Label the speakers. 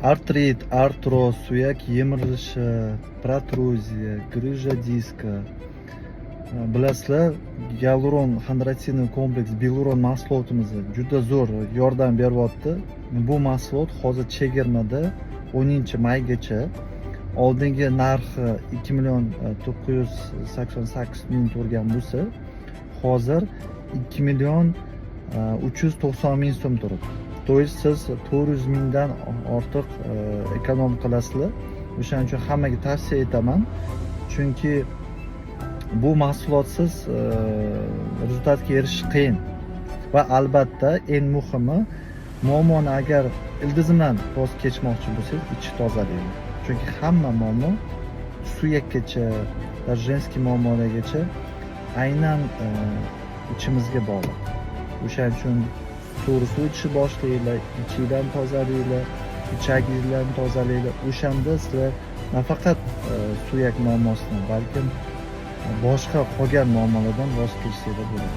Speaker 1: Artrit, artroz, suyak yemirishi, protruziya, gryja diska. Bilasizlar, gialuron xondrotin kompleks biluron mahsulotimiz juda zo'r yordam beryapti. Bu mahsulot hozir chegirmada 10-maygacha. Oldingi narxi 2.988.000 turgan bo'lsa, hozir 2.390.000 so'm turibdi. То есть siz 400.000 dan ortiq ekonom qilasizlar. O'shaning uchun hammaga tavsiya etaman. Chunki bu mahsulotsiz rezultatga erishish qiyin. Va albatta eng muhimi, muammoni agar ildizimdan voz kechmoqchi bo'lsangiz, ichni tozalaylik. Chunki hamma muammo suyakgacha, женский muammolargacha aynan ichimizga bog'liq. O'shaning uchun to'g'ri suv ichishni boshlaylik, ichingdan tozalaylik, ichagingizlarni tozalaylik. O'shanda sizlar nafaqat suyak muammosidan, balkim boshqa qolgan muammolardan voz kechsanglar bo'ladi.